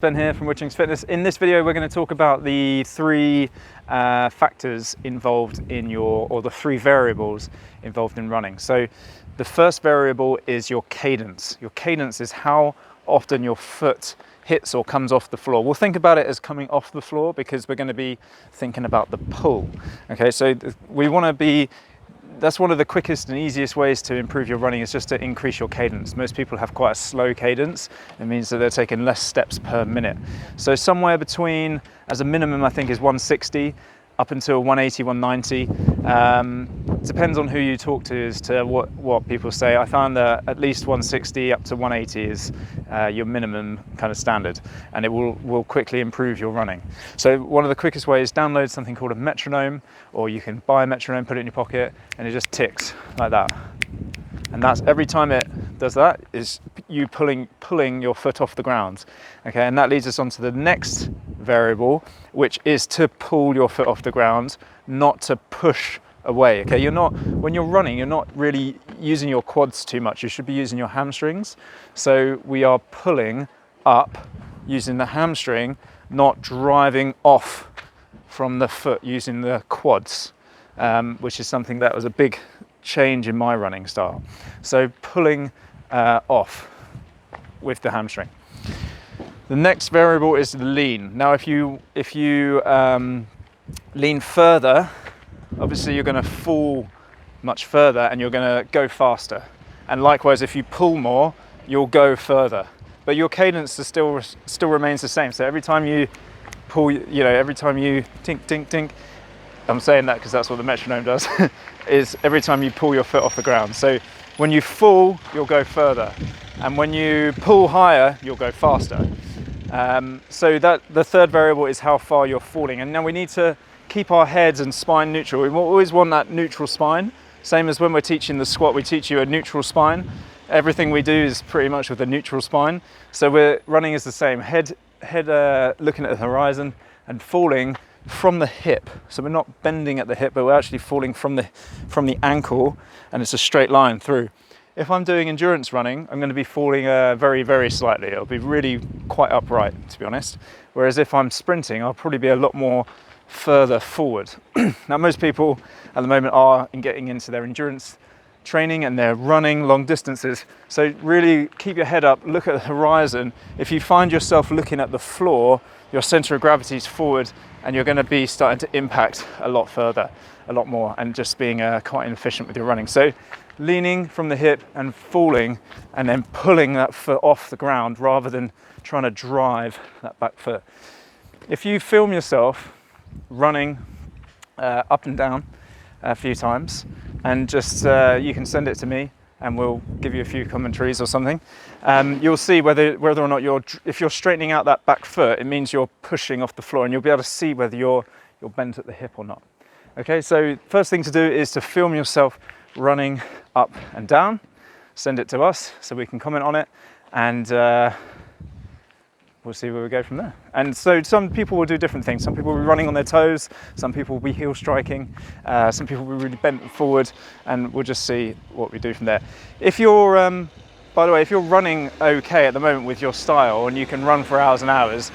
Ben here from Witterings Fitness. In this video we're going to talk about the three factors involved in the three variables involved in running. So the first variable is your cadence. Your cadence is how often your foot hits or comes off the floor. We'll think about it as coming off the floor because we're going to be thinking about the pull. Okay, so we want to be that's one of the quickest and easiest ways to improve your running, is just to increase your cadence. Most people have quite a slow cadence. It means that they're taking less steps per minute. So somewhere between, as a minimum, I think is 160 up until 180, 190. Depends on who you talk to as to what people say. I found that at least 160 up to 180 is your minimum kind of standard, and it will quickly improve your running. So one of the quickest ways, download something called a metronome, or you can buy a metronome, put it in your pocket, and it just ticks like that. And that's every time it does that is you pulling your foot off the ground. Okay, and that leads us on to the next variable, which is to pull your foot off the ground, not to push away. Okay, when you're running, you're not really using your quads too much. You should be using your hamstrings. So we are pulling up using the hamstring, not driving off from the foot using the quads, which is something that was a big change in my running style. So pulling off with the hamstring. The next variable is lean. Now, if you lean further, obviously you're going to fall much further and you're going to go faster. And likewise, if you pull more, you'll go further. But your cadence still remains the same. So every time you pull, every time you tink, tink, tink, I'm saying that because that's what the metronome does, is every time you pull your foot off the ground. So when you fall, you'll go further. And when you pull higher, you'll go faster. So that the third variable is how far you're falling. And now we need to keep our heads and spine neutral. We always want that neutral spine. Same as when we're teaching the squat, we teach you a neutral spine. Everything we do is pretty much with a neutral spine. So we're running is the same. Head looking at the horizon and falling from the hip. So we're not bending at the hip, but we're actually falling from the ankle, and it's a straight line through. If I'm doing endurance running, I'm going to be falling very, very slightly. It'll be really quite upright, to be honest. Whereas if I'm sprinting, I'll probably be a lot more further forward. Now, most people at the moment are getting into their endurance training and they're running long distances. So really keep your head up, look at the horizon. If you find yourself looking at the floor, your center of gravity is forward, and you're going to be starting to impact a lot further, a lot more, and just being quite inefficient with your running. So leaning from the hip and falling, and then pulling that foot off the ground rather than trying to drive that back foot. If you film yourself running up and down a few times, and just you can send it to me and we'll give you a few commentaries or something. You'll see whether or not if you're straightening out that back foot, it means you're pushing off the floor, and you'll be able to see whether you're bent at the hip or not. Okay, so first thing to do is to film yourself running up and down, send it to us so we can comment on it, and we'll see where we go from there. And so some people will do different things. Some people will be running on their toes, some people will be heel striking, some people will be really bent forward, and we'll just see what we do from there. If you're, by the way, if you're running okay at the moment with your style and you can run for hours and hours,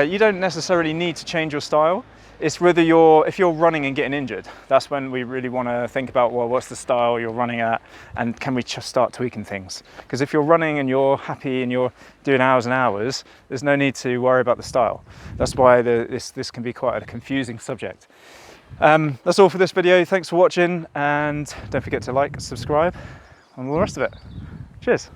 you don't necessarily need to change your style. It's whether if you're running and getting injured, that's when we really want to think about, well, what's the style you're running at, and can we just start tweaking things? Because if you're running and you're happy and you're doing hours and hours, there's no need to worry about the style. That's why this can be quite a confusing subject. That's all for this video. Thanks for watching, and don't forget to like, subscribe, and all the rest of it. Cheers.